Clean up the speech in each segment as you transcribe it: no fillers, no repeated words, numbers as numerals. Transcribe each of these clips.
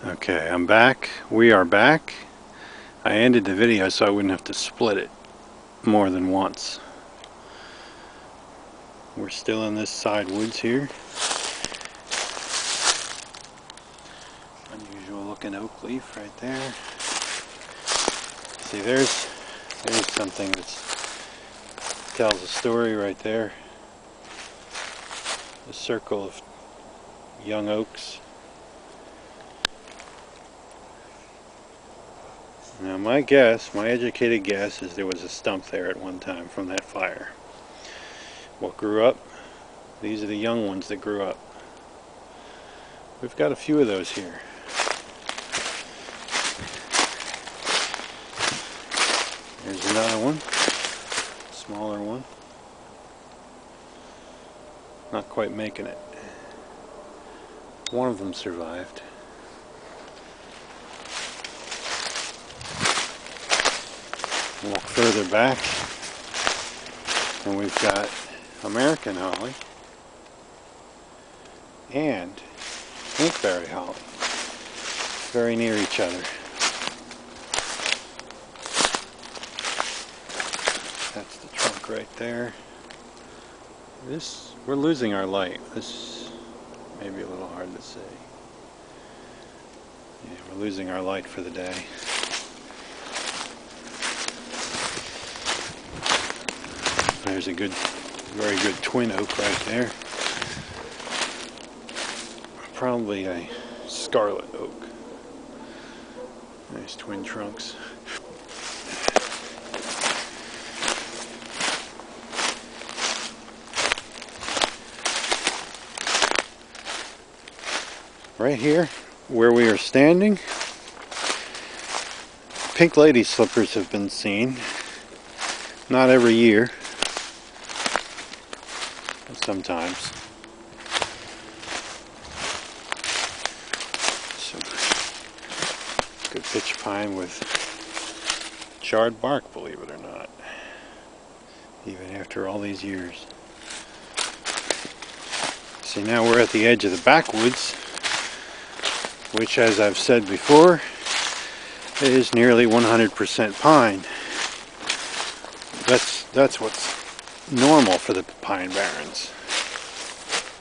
Okay, I'm back. We are back. I ended the video so I wouldn't have to split it more than once. We're still in this side woods here. Unusual looking oak leaf right there. See, there's something that tells a story right there. A circle of young oaks. Now my educated guess is there was a stump there at one time from that fire. What grew up? These are the young ones that grew up. We've got a few of those here. Here's another one, smaller one. Not quite making it. One of them survived. Walk further back, and we've got American holly and inkberry holly, very near each other. That's the trunk right there. We're losing our light. This may be a little hard to see. Yeah, we're losing our light for the day. There's a very good twin oak right there. Probably a scarlet oak. Nice twin trunks. Right here, where we are standing, pink lady slippers have been seen. Not every year. Sometimes. Some good pitch pine with charred bark, believe it or not. Even after all these years. See, now we're at the edge of the backwoods, which, as I've said before, is nearly 100% pine. That's what's normal for the pine barrens.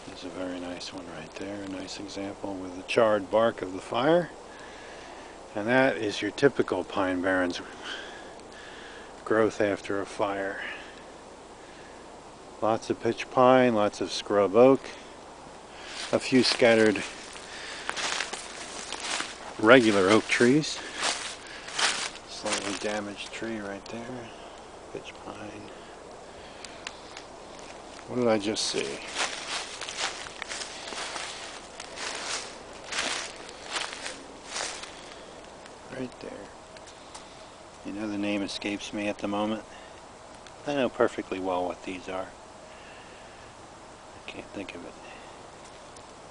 There's a very nice one right there, a nice example with the charred bark of the fire. And that is your typical pine barrens growth after a fire. Lots of pitch pine, lots of scrub oak, a few scattered regular oak trees. Slightly damaged tree right there, pitch pine. What did I just see? Right there. You know, the name escapes me at the moment. I know perfectly well what these are. I can't think of it.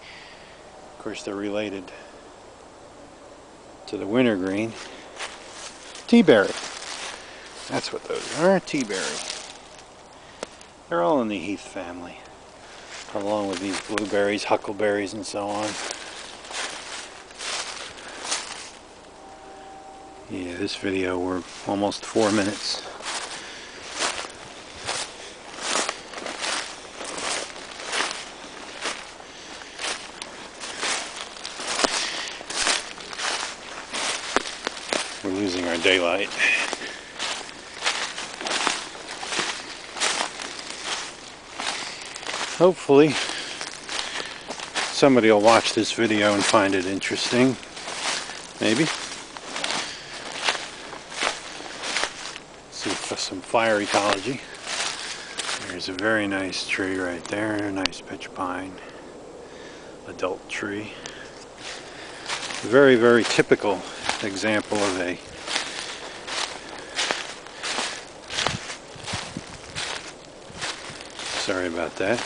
Of course, they're related to the wintergreen. Teaberry. That's what those are, teaberry. They're all in the heath family, along with these blueberries, huckleberries, and so on. Yeah, this video, we're almost 4 minutes. We're losing our daylight. Hopefully, somebody will watch this video and find it interesting. Maybe. See some fire ecology. There's a very nice tree right there, a nice pitch pine, adult tree. Very, very typical example of a sorry about that.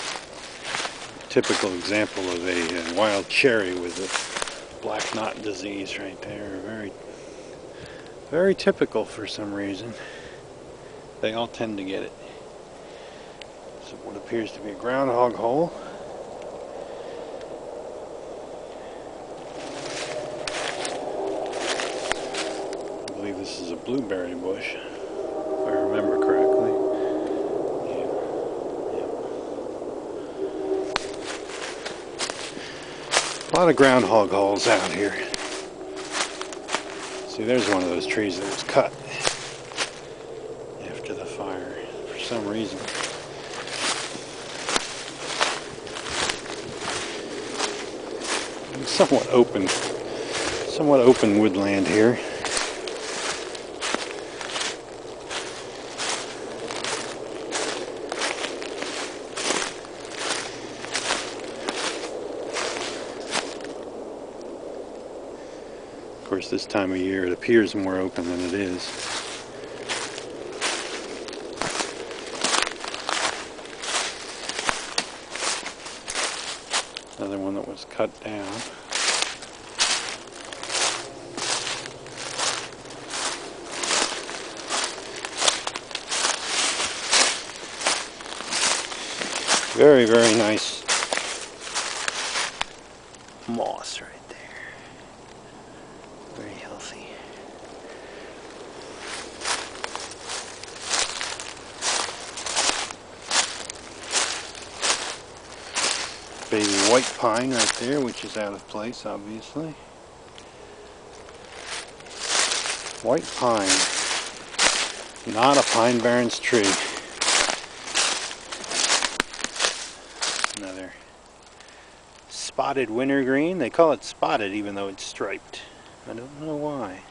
Typical example of a wild cherry with a black knot disease right there. Very, very typical for some reason. They all tend to get it. So what appears to be a groundhog hole. This is a blueberry bush, if I remember correctly. A lot of groundhog holes out here. See, there's one of those trees that was cut after the fire for some reason. Somewhat open woodland here. Of course, this time of year it appears more open than it is. Another one that was cut down. Very, very nice moss right there. Very healthy. Baby white pine right there, which is out of place, obviously. White pine, not a Pine Barrens tree. Another spotted wintergreen. They call it spotted even though it's striped. I don't know why.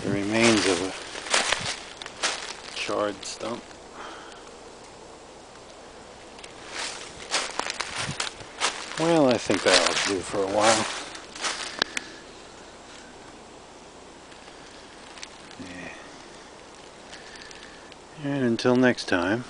The remains of a charred stump. Well, I think that'll do for a while. And until next time.